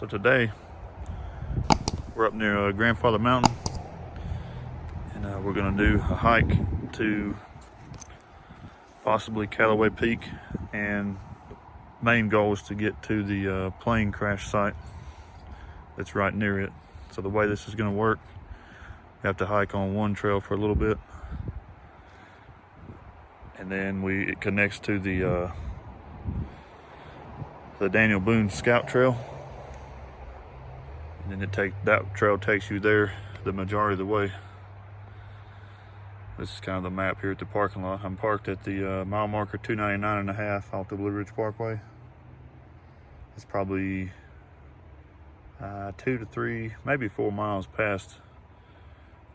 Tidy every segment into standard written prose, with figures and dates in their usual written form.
So today we're up near Grandfather Mountain, and we're going to do a hike to possibly Calloway Peak, and the main goal is to get to the plane crash site that's right near it. So the way this is going to work, we have to hike on one trail for a little bit, and then it connects to the Boone Scout Trail, and then that trail takes you there the majority of the way. This is kind of the map here at the parking lot. I'm parked at the mile marker 299.5 off the Blue Ridge Parkway. It's probably 2 to 3, maybe 4 miles past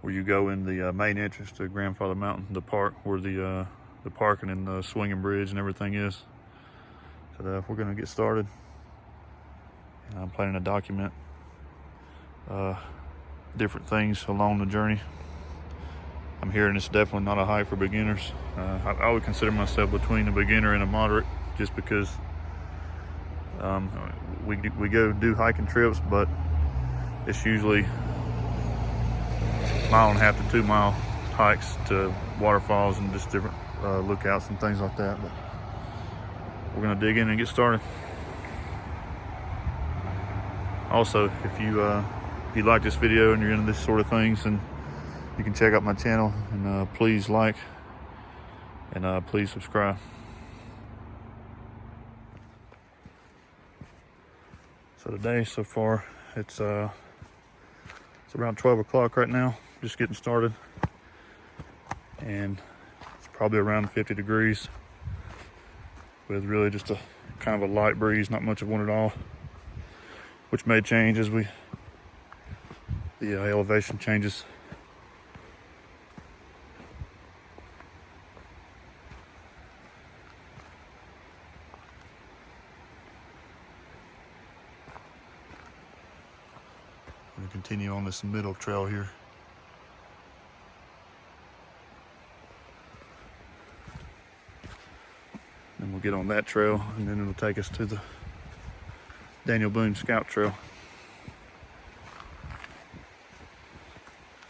where you go in the main entrance to Grandfather Mountain, the park where the parking and the swinging bridge and everything is. So we're gonna get started, and I'm planning to document different things along the journey. I'm hearing it's definitely not a hike for beginners. I would consider myself between a beginner and a moderate, just because we go do hiking trips, but it's usually 1.5 to 2 mile hikes to waterfalls and just different lookouts and things like that. But we're gonna dig in and get started. Also, if you like this video and you're into this sort of things, then you can check out my channel, and please like and please subscribe. So today, so far, it's around 12 o'clock right now, just getting started, and it's probably around 50 degrees with really just a kind of a light breeze, not much of one at all, which may change as the elevation changes. I'm going to continue on this middle trail here. Then we'll get on that trail, and then it'll take us to the Boone Scout Trail.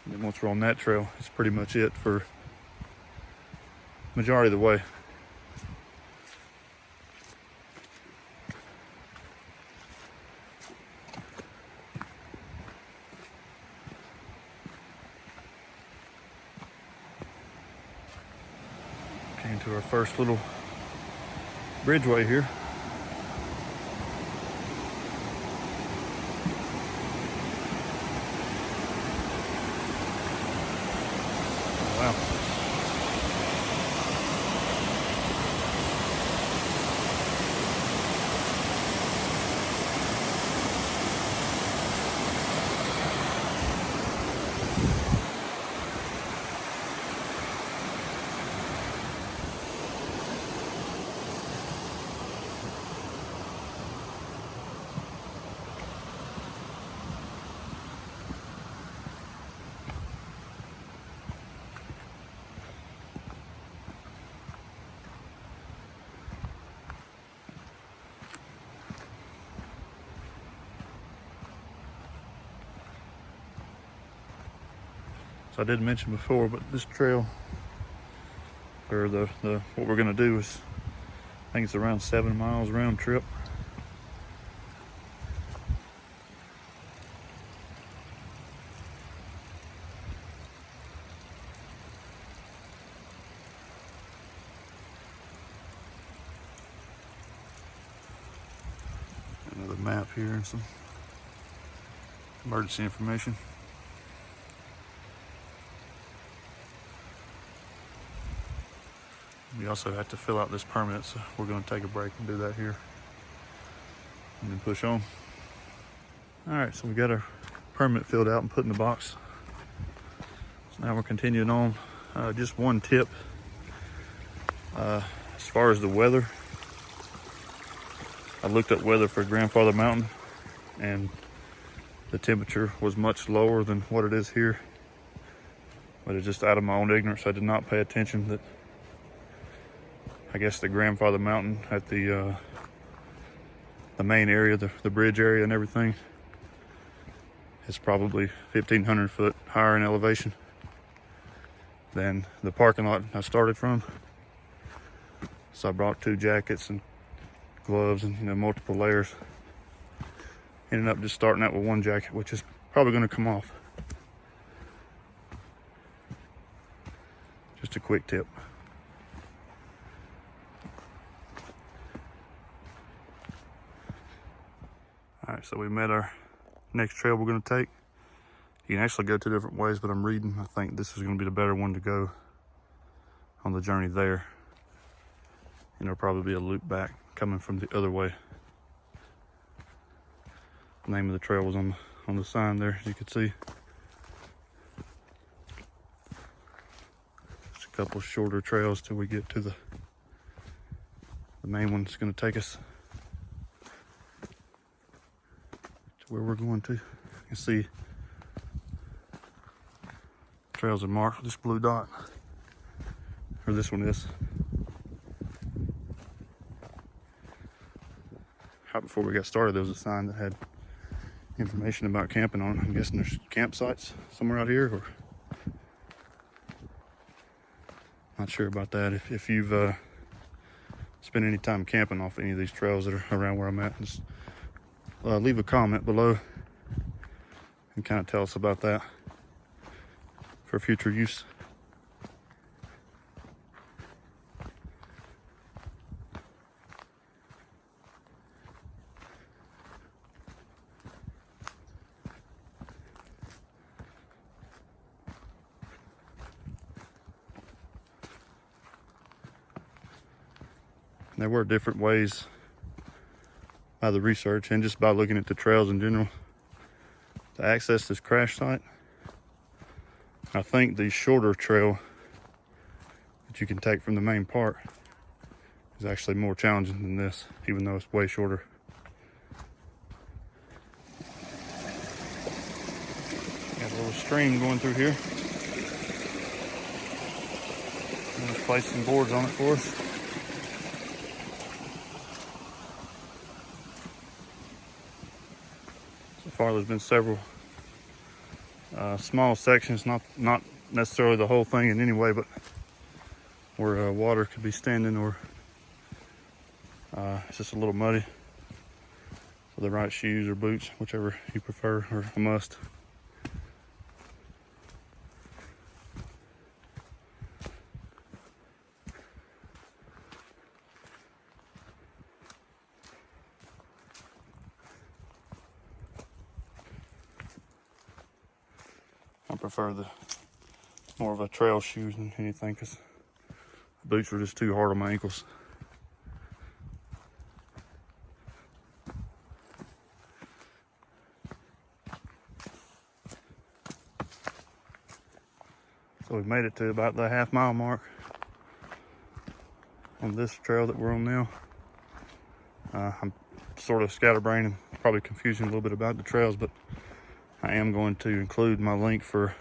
And then once we're on that trail, it's pretty much it for majority of the way. Came to our first little bridgeway here. Wow. So I did mention before, but this trail, or what we're gonna do is, I think it's around 7 miles round trip. Another map here and some emergency information. We also have to fill out this permit, so we're going to take a break and do that here, and then push on. All right, so we got our permit filled out and put in the box. So now we're continuing on. Just one tip, as far as the weather, I looked up weather for Grandfather Mountain, and the temperature was much lower than what it is here. But it's just out of my own ignorance, I did not pay attention that I guess the Grandfather Mountain at the the main area, the bridge area and everything, is probably 1,500 foot higher in elevation than the parking lot I started from. So I brought 2 jackets and gloves and, you know, multiple layers. Ended up just starting out with 1 jacket, which is probably going to come off. Just a quick tip. All right, so we met our next trail we're going to take. You can actually go 2 different ways, but I'm reading, I think this is going to be the better one to go on the journey there. And there'll probably be a loop back coming from the other way. The name of the trail was on the sign there, as you can see. Just a couple shorter trails till we get to the main one that's going to take us to where we're going to. You can see trails are marked with this blue dot, or this one is. Right before we got started, there was a sign that had information about camping on it. I'm guessing there's campsites somewhere out here, or not sure about that. If you've spent any time camping off any of these trails that are around where I'm at, just leave a comment below and kind of tell us about that for future use. There were different ways by the research and just by looking at the trails in general to access this crash site. I think the shorter trail that you can take from the main park is actually more challenging than this, even though it's way shorter. Got a little stream going through here. I'm gonna place some boards on it for us. So far there's been several small sections, not necessarily the whole thing in any way, but where water could be standing, or it's just a little muddy. So the right shoes or boots, whichever you prefer, are a must. I prefer the more of a trail shoes than anything, because the boots are just too hard on my ankles. So we've made it to about the half-mile mark on this trail that we're on now. I'm sort of scatterbrained and probably confusing a little bit about the trails, but I am going to include my link for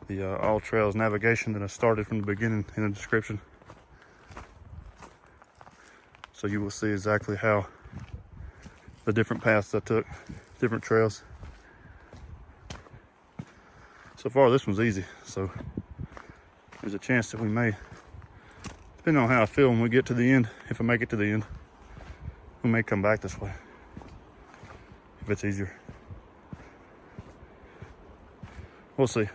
the AllTrails navigation that I started from the beginning in the description. So you will see exactly how the different paths I took, different trails. So far this one's easy, so there's a chance that we may, depending on how I feel when we get to the end, if I make it to the end, we may come back this way, if it's easier. We'll see.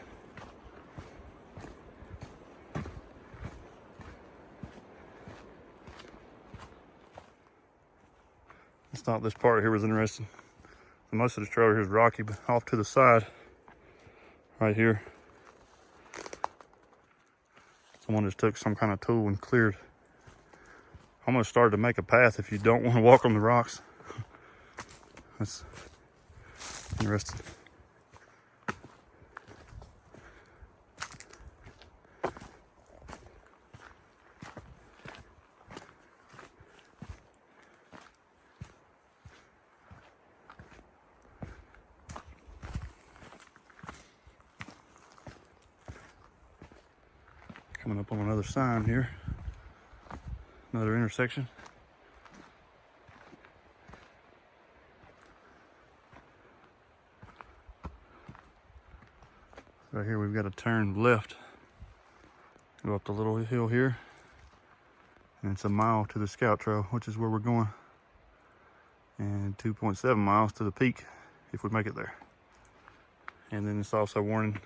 I thought this part here was interesting. So most of this trail here is rocky, but off to the side, right here, someone just took some kind of tool and cleared. Almost started to make a path if you don't want to walk on the rocks. That's interesting. Coming up on another sign here, another intersection. Right here we've got to turn left, go up the little hill here, and it's a mile to the scout trail, which is where we're going, and 2.7 miles to the peak if we make it there. And then it's also warning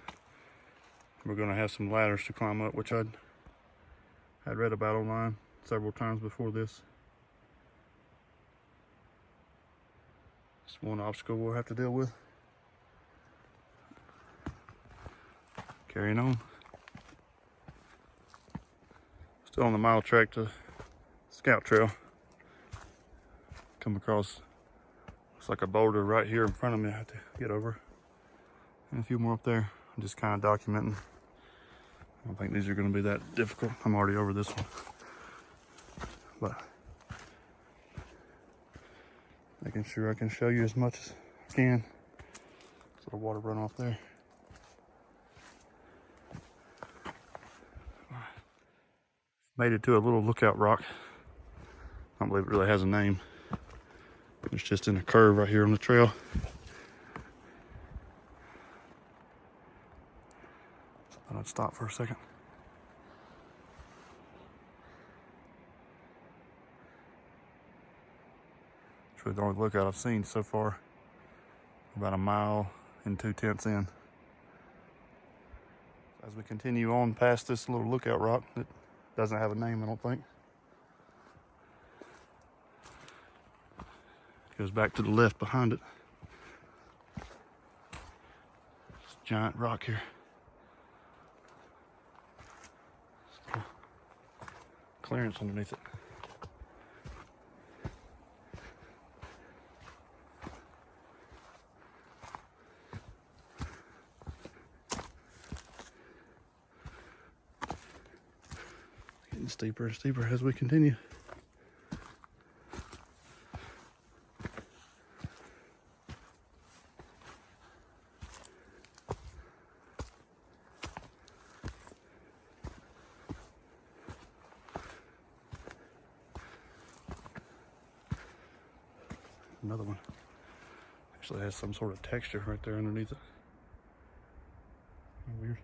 we're going to have some ladders to climb up, which I'd read about online several times before this. It's one obstacle we'll have to deal with. Carrying on. Still on the mile track to Scout Trail. Come across, looks like a boulder right here in front of me I have to get over. And a few more up there. I'm just kind of documenting. I don't think these are going to be that difficult. I'm already over this one. But making sure I can show you as much as I can. So the water run off there. Made it to a little lookout rock. I don't believe it really has a name. It's just in a curve right here on the trail. So I thought I'd stop for a second. It's really the only lookout I've seen so far. About a mile and 2/10 in. As we continue on past this little lookout rock that doesn't have a name, I don't think. Goes back to the left behind it. It's a giant rock here. Still clearance underneath it. Getting steeper and steeper as we continue. Another one actually has some sort of texture right there underneath it. Weird.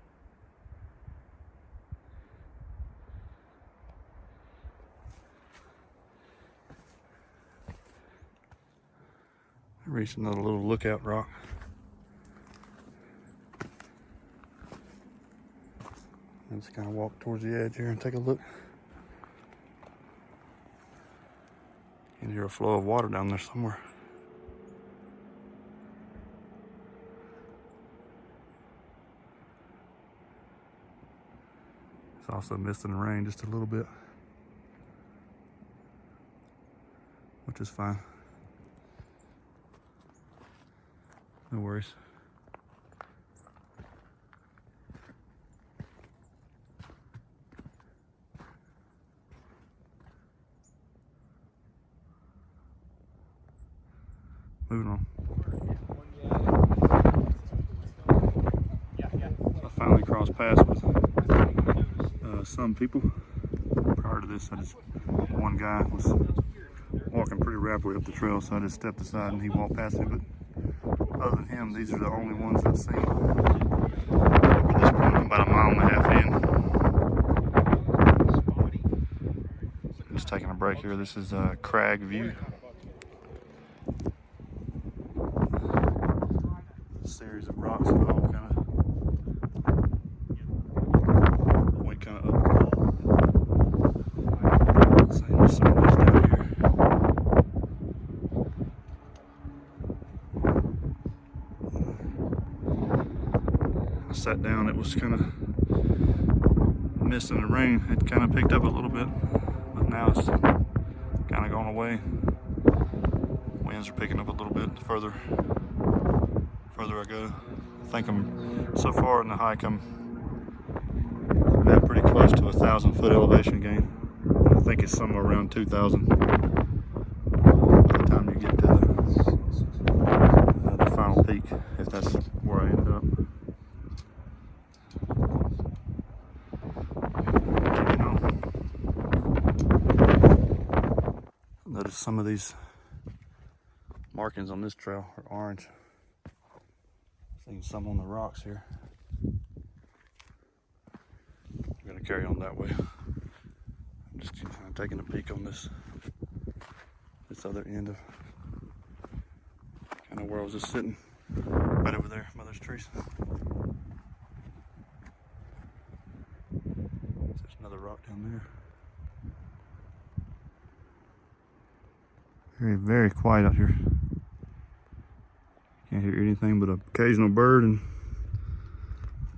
Reached another little lookout rock. Let's kind of walk towards the edge here and take a look. You can hear a flow of water down there somewhere. It's also misting the rain just a little bit, which is fine. No worries. Moving on. I finally crossed paths with some people. Prior to this, one guy was walking pretty rapidly up the trail, so I just stepped aside and he walked past me. But other than him, these are the only ones I've seen. At this point, I'm about a mile and a half in. I'm just taking a break here. This is Crag View. A series of rocks and all kind of point kind of up. Same as some of these down here. Sat down, it was kind of misting the rain. It kind of picked up a little bit, but now it's kind of gone away. Winds are picking up a little bit the further I go. I think so far in the hike I'm at pretty close to 1,000-foot elevation gain. I think it's somewhere around 2,000 by the time you get to the final peak, if that's where I end up. Notice some of these markings on this trail are orange. Seeing some on the rocks here. going to carry on that way. I'm just kind of taking a peek on this other end of kind of where I was just sitting, right over there by those trees. There's another rock down there. Very, very quiet out here. Can't hear anything but an occasional bird and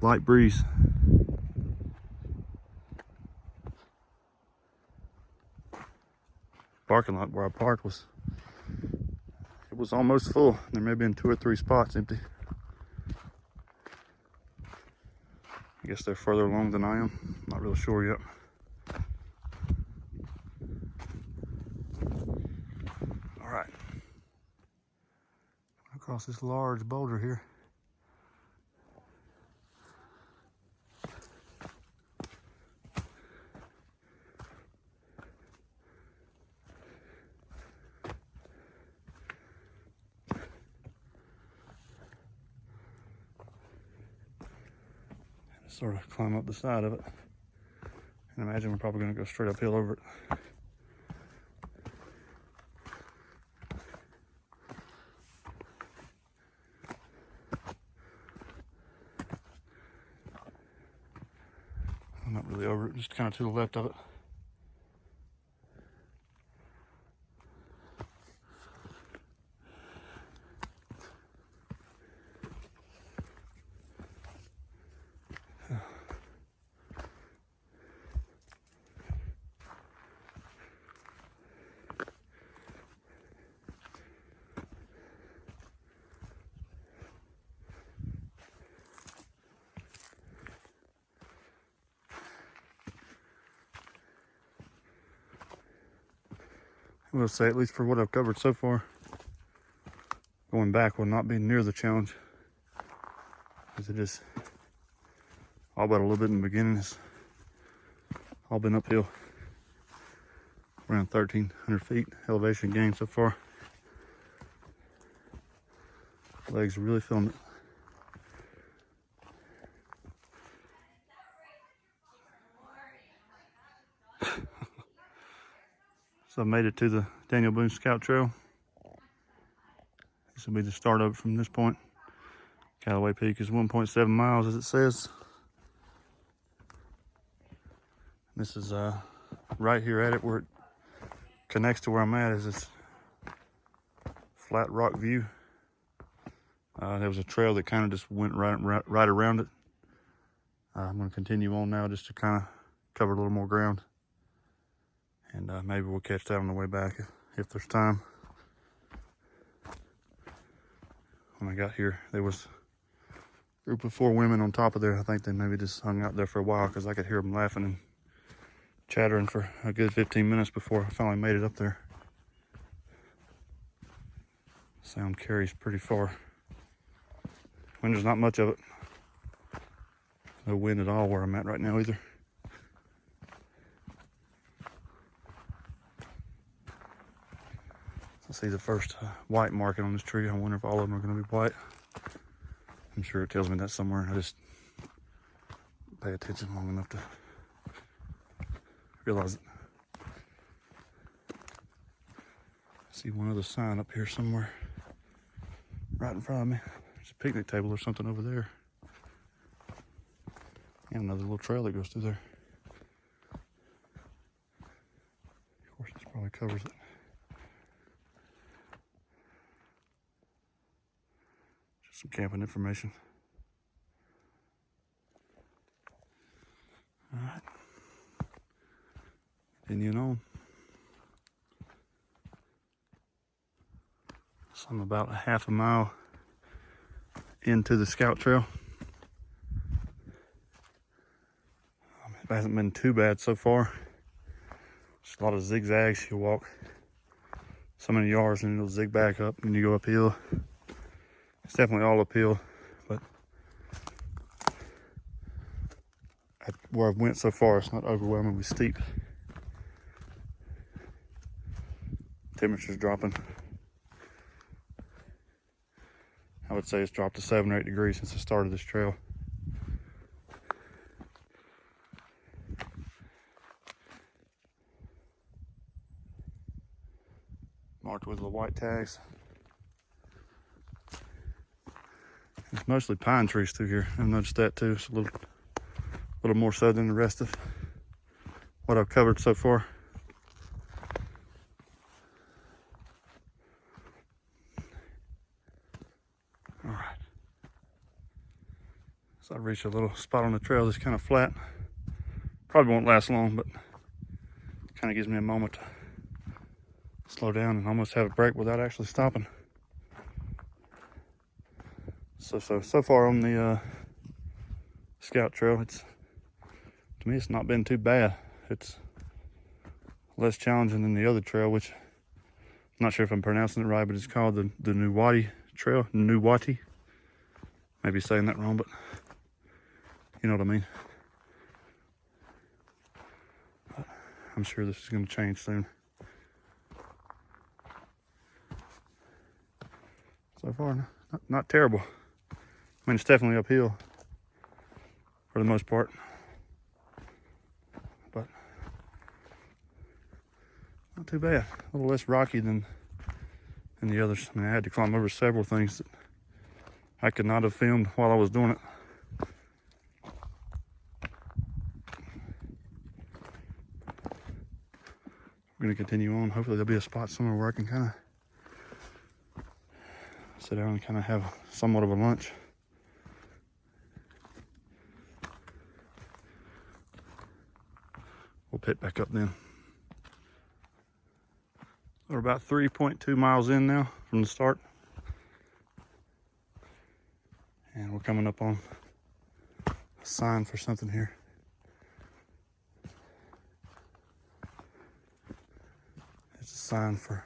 light breeze. Parking lot where I parked was almost full. There may have been 2 or 3 spots empty. I guess they're further along than I am. Not real sure yet. All right. Across this large boulder here. Sort of climb up the side of it, and imagine we're probably going to go straight uphill over it. I'm not really over it, just kind of to the left of it. I will say, at least for what I've covered so far, going back will not be near the challenge, as it is all but a little bit in the beginning. It's all been uphill, around 1,300 feet elevation gain so far. Legs are really feeling it. So I made it to the Daniel Boone Scout Trail. This will be the start of it from this point. Calloway Peak is 1.7 miles, as it says. This is right here at it, where it connects to where I'm at, is this flat rock view. There was a trail that kind of just went right around it. I'm going to continue on now just to kind of cover a little more ground. And maybe we'll catch that on the way back if there's time. When I got here, there was a group of 4 women on top of there. I think they maybe just hung out there for a while, because I could hear them laughing and chattering for a good 15 minutes before I finally made it up there. Sound carries pretty far. Wind, there's not much of it. No wind at all where I'm at right now either. I see the first white marking on this tree. I wonder if all of them are going to be white. I'm sure it tells me that somewhere. I just pay attention long enough to realize it. I see one other sign up here somewhere, right in front of me. There's a picnic table or something over there, and another little trail that goes through there. Of course, this probably covers it. Some camping information. All right, continuing on. So I'm about a half a mile into the Scout Trail. It hasn't been too bad so far. Just a lot of zigzags. You walk so many yards and it'll zig back up and you go uphill. It's definitely all uphill, but where I've went so far, it's not overwhelmingly steep. Temperature's dropping. I would say it's dropped to 7 or 8 degrees since I started this trail. Marked with the white tags. It's mostly pine trees through here. I've noticed that too. It's a little more so than the rest of what I've covered so far. All right. So I reached a little spot on the trail that's kind of flat. Probably won't last long, but kind of gives me a moment to slow down and almost have a break without actually stopping. So far on the scout trail, to me it's not been too bad. It's less challenging than the other trail, which I'm not sure if I'm pronouncing it right, but it's called the Nuwati trail. Nuwati. Maybe saying that wrong, but you know what I mean. But I'm sure this is going to change soon. So far, not terrible. I mean, it's definitely uphill for the most part, but not too bad. A little less rocky than the others. I mean, I had to climb over several things that I could not have filmed while I was doing it. We're going to continue on. Hopefully there'll be a spot somewhere where I can kind of sit down and kind of have somewhat of a lunch. We'll pick back up then. We're about 3.2 miles in now from the start. And we're coming up on a sign for something here. It's a sign for,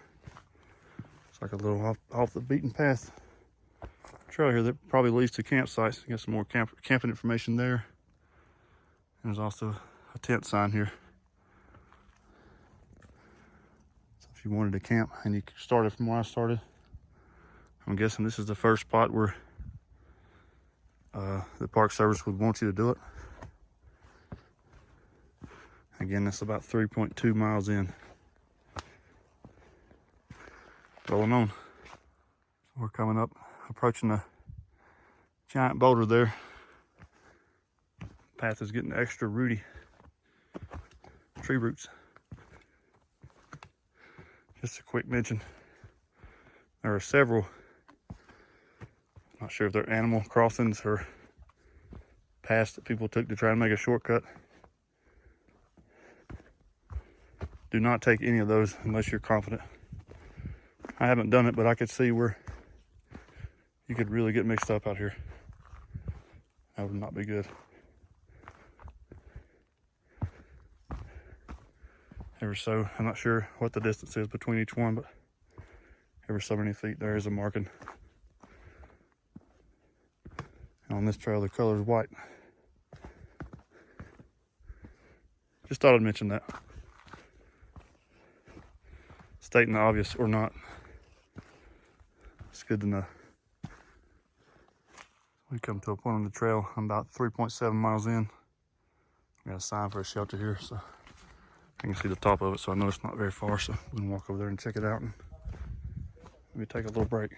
it's like a little off the beaten path trail here that probably leads to campsites. Got some more camping information there. And there's also a tent sign here. So if you wanted to camp and you started from where I started, I'm guessing this is the first spot where the Park Service would want you to do it. Again, that's about 3.2 miles in. Rolling on. So we're coming up, approaching a giant boulder there. Path is getting extra rooty. Tree roots. Just a quick mention. There are several, not sure if they're animal crossings or paths that people took to try and make a shortcut. Do not take any of those unless you're confident. I haven't done it, but I could see where you could really get mixed up out here. That would not be good. Ever so, I'm not sure what the distance is between each one, but every so many feet there is a marking. And on this trail, the color is white. Just thought I'd mention that. Stating the obvious or not. It's good to know. We come to a point on the trail. I'm about 3.7 miles in. We got a sign for a shelter here, so I can see the top of it, so I know it's not very far. So we can walk over there and check it out and maybe take a little break.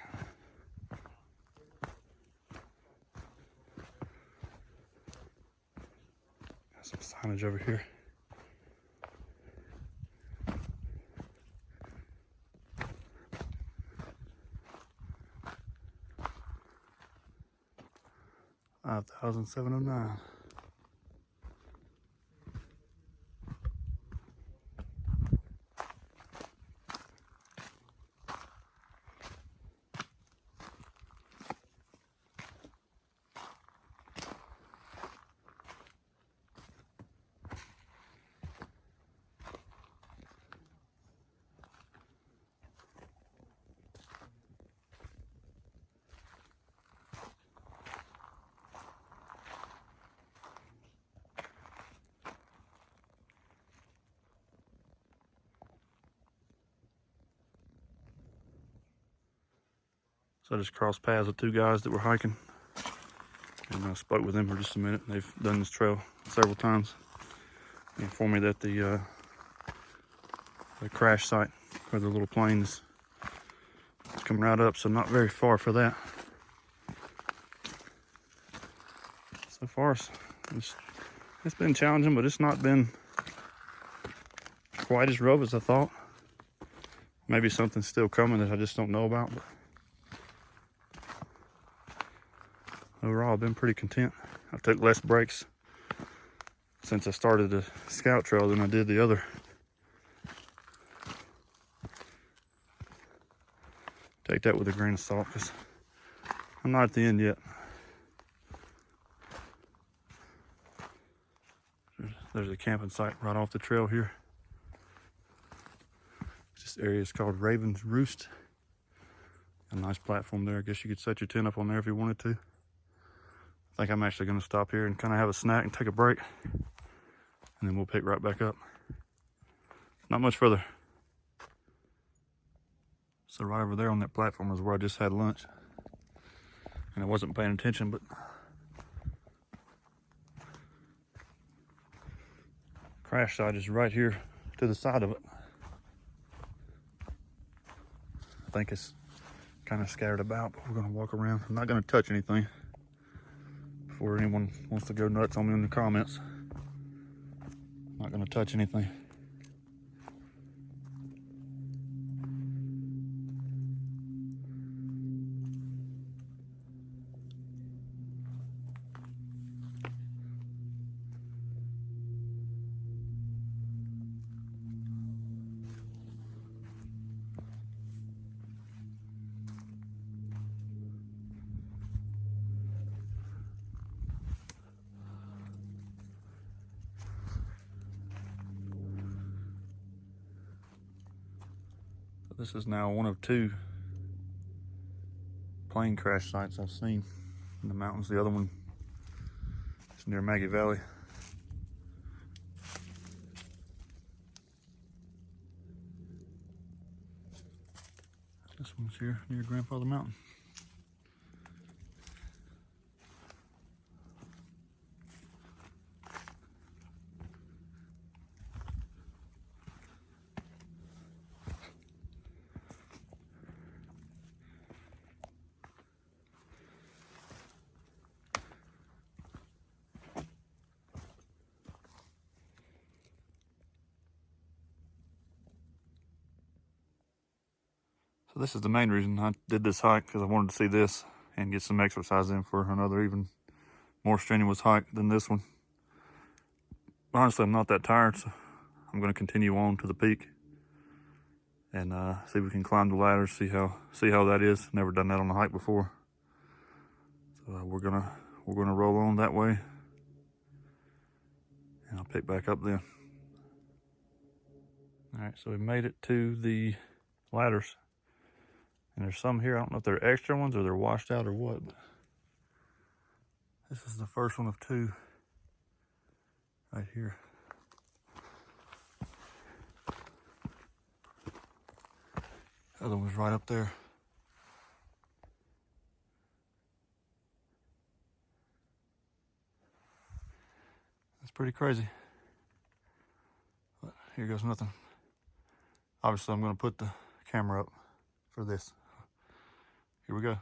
Got some signage over here. $5,709. So I just crossed paths with two guys that were hiking, and I spoke with them for just a minute. They've done this trail several times. They informed me that the crash site where the little planes coming right up, so not very far for that. So far, it's been challenging, but it's not been quite as rough as I thought. Maybe something's still coming that I just don't know about, but overall, I've been pretty content. I took less breaks since I started the scout trail than I did the other. Take that with a grain of salt, because I'm not at the end yet. There's a camping site right off the trail here. This area is called Roost. A nice platform there. I guess you could set your tent up on there if you wanted to. I think I'm actually going to stop here and kind of have a snack and take a break, and then we'll pick right back up. Not much further. So right over there on that platform is where I just had lunch, and I wasn't paying attention, but crash site is right here to the side of it. I think it's kind of scattered about, but we're going to walk around. I'm not going to touch anything before anyone wants to go nuts on me in the comments. I'm not going to touch anything. This is now one of 2 plane crash sites I've seen in the mountains. The other one is near Maggie Valley. This one's here near Grandfather Mountain. So this is the main reason I did this hike, because I wanted to see this and get some exercise in for another even more strenuous hike than this one. Honestly, I'm not that tired, so I'm going to continue on to the peak and see if we can climb the ladder, see how that is. Never done that on a hike before, so we're gonna roll on that way, and I'll pick back up then. All right, so we made it to the ladders. And there's some here. I don't know if they're extra ones or they're washed out or what, but this is the first one of 2 right here. The other one's right up there. That's pretty crazy. But here goes nothing. Obviously, I'm going to put the camera up for this. Here we go.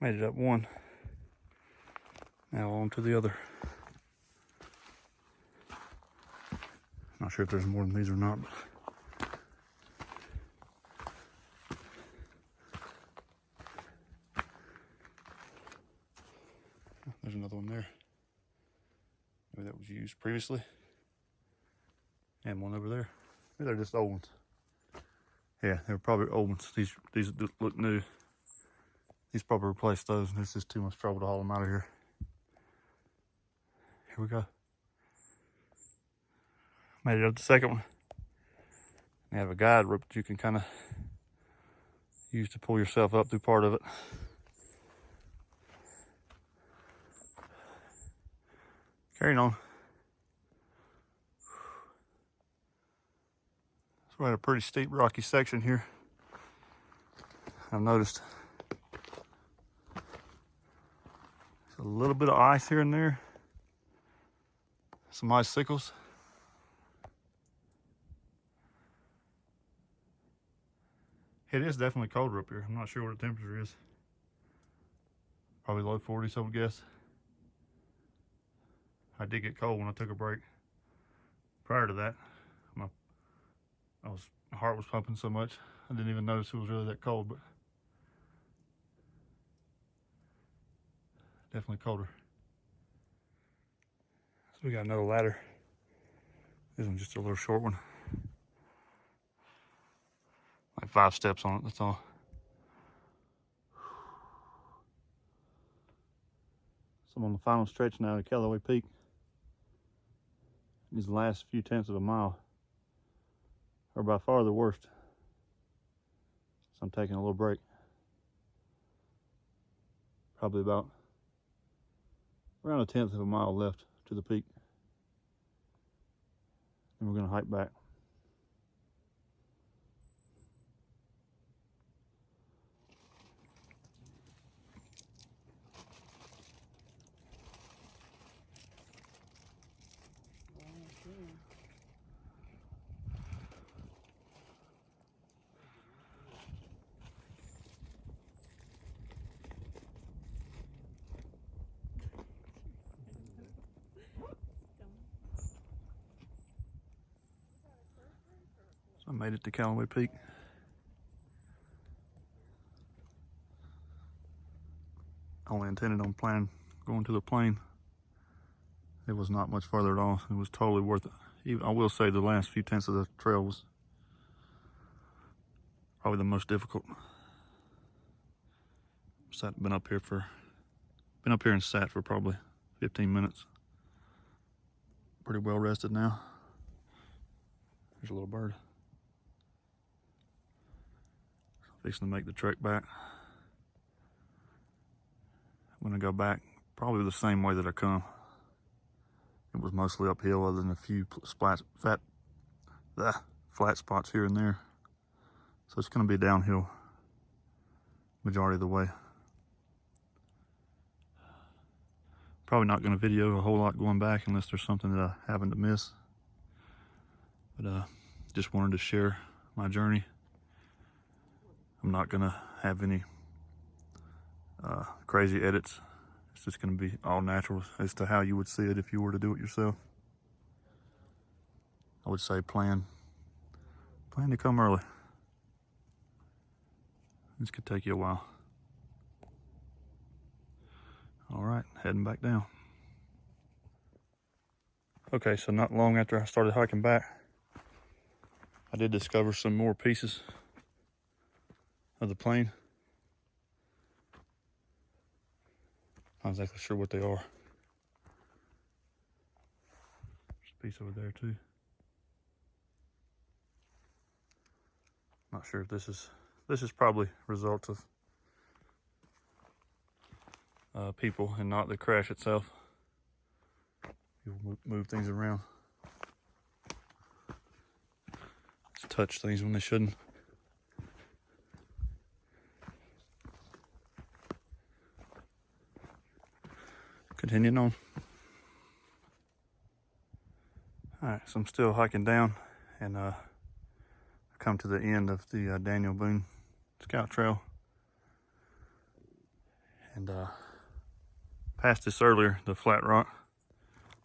Made it up one. Now on to the other. Not sure if there's more than these or not, but there's another one there. Maybe that was used previously. And one over there. Maybe they're just old ones. Yeah, they were probably old ones. These look new. These probably replaced those, and it's just too much trouble to haul them out of here. Here we go. Made it up the second one. They have a guide rope that you can kind of use to pull yourself up through part of it. Carrying on. So we're at a pretty steep rocky section here. I've noticed there's a little bit of ice here and there. Some icicles. It is definitely colder up here. I'm not sure what the temperature is. Probably low 40s, I would guess. I did get cold when I took a break. Prior to that, my heart was pumping so much I didn't even notice it was really that cold, but definitely colder. So we got another ladder. This one's just a little short one. Like 5 steps on it, that's all. So I'm on the final stretch now to Calloway Peak. These last few tenths of a mile are by far the worst. So I'm taking a little break. Probably about around a tenth of a mile left to the peak. And we're gonna hike back. I made it to Calloway Peak. I only intended on going to the plain. It was not much farther at all. It was totally worth it. Even, I will say the last few tenths of the trail was probably the most difficult. Been up here and sat for probably 15 minutes. Pretty well rested now. There's a little bird. Fixing to make the trek back. I'm gonna go back probably the same way that I come. It was mostly uphill other than a few flat spots here and there. So it's gonna be downhill majority of the way. Probably not gonna video a whole lot going back unless there's something that I happen to miss. But just wanted to share my journey. I'm not gonna have any crazy edits. It's just gonna be all natural as to how you would see it if you were to do it yourself. I would say plan to come early. This could take you a while. All right, heading back down. Okay, so not long after I started hiking back, I did discover some more pieces of the plain. Not exactly sure what they are. There's a piece over there too. Not sure if this is probably results of people and not the crash itself. People move things around. Just touch things when they shouldn't. Continuing on. Alright, so I'm still hiking down and I've come to the end of the Daniel Boone Scout Trail. And past this earlier, the flat rock.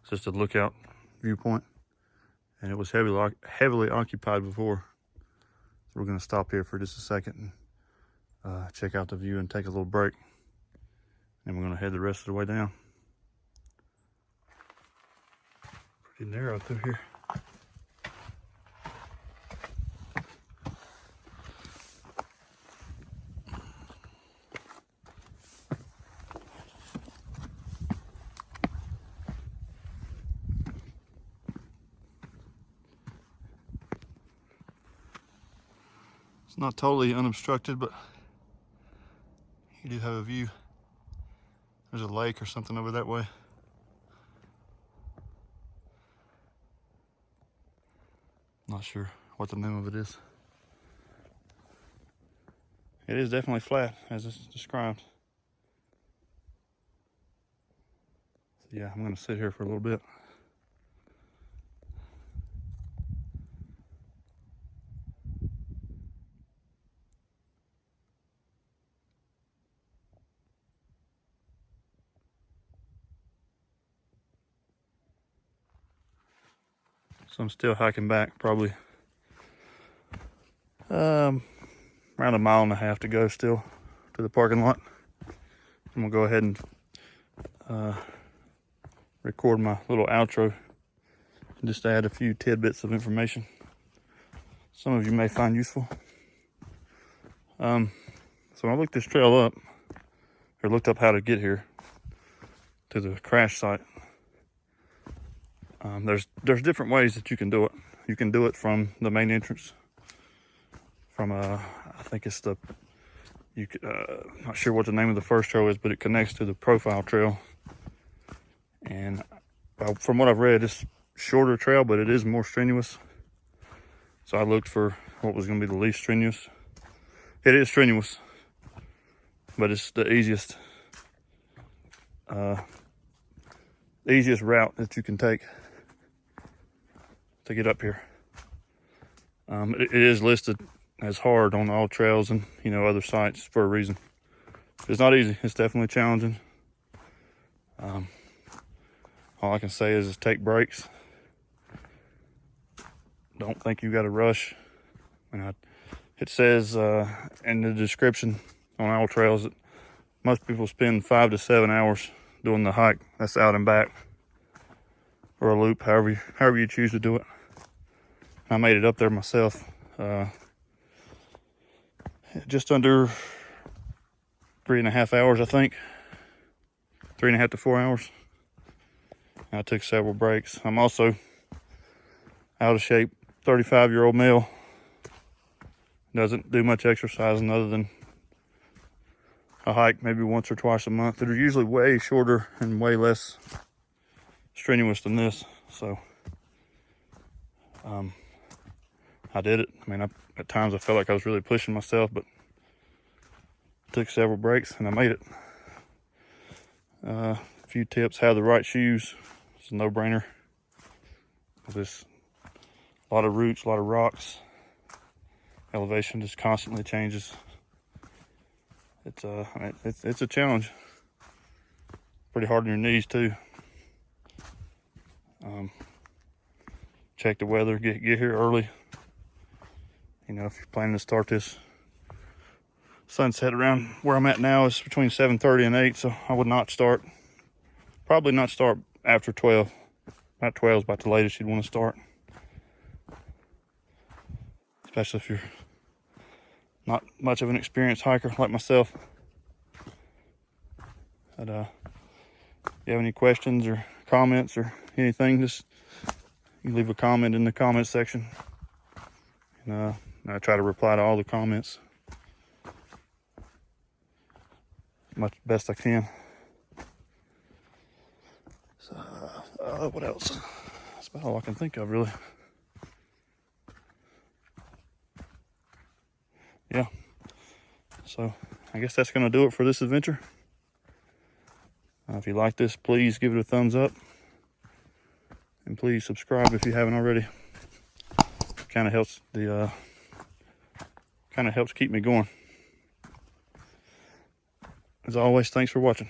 It's just a lookout viewpoint. And it was heavily occupied before. So we're gonna stop here for just a second and check out the view and take a little break. And we're gonna head the rest of the way down. Pretty narrow through here. It's not totally unobstructed, but you do have a view. There's a lake or something over that way. Not sure what the name of it is. It is definitely flat, as it's described. So yeah, I'm gonna sit here for a little bit. So I'm still hiking back, probably around 1.5 miles to go still to the parking lot. I'm gonna go ahead and record my little outro and just add a few tidbits of information some of you may find useful. So when I looked this trail up, or looked up how to get here to the crash site, there's different ways that you can do it. You can do it from the main entrance, from I think it's the, not sure what the name of the first trail is, but it connects to the profile trail. And from what I've read, it's shorter trail, but it is more strenuous. So I looked for what was going to be the least strenuous. It is strenuous, but it's the easiest route that you can take to get up here. It is listed as hard on AllTrails and other sites for a reason. It's not easy. It's definitely challenging. All I can say is take breaks. Don't think you got to rush. It says in the description on AllTrails that most people spend 5 to 7 hours doing the hike. That's out and back, or a loop, however you choose to do it. I made it up there myself, just under 3.5 hours, I think. 3.5 to 4 hours. I took several breaks. I'm also out of shape, 35-year-old male. Doesn't do much exercising other than a hike maybe once or twice a month. That are usually way shorter and way less strenuous than this. So I did it. I mean, at times I felt like I was really pushing myself, but took several breaks and I made it. A few tips: have the right shoes. It's a no-brainer. There's a lot of roots, a lot of rocks. Elevation just constantly changes. It's a challenge. Pretty hard on your knees too. Check the weather. Get here early. If you're planning to start this sunset around where I'm at now, is between 7:30 and 8. So I would not start. Probably not start after 12. About 12 is about the latest you'd want to start. Especially if you're not much of an experienced hiker like myself. But if you have any questions or comments or anything, just you leave a comment in the comment section. And I try to reply to all the comments much best I can. So what else? That's about all I can think of, really. Yeah, so I guess that's going to do it for this adventure. If you like this, please give it a thumbs up, and please subscribe if you haven't already. Kind of helps keep me going. As always, thanks for watching.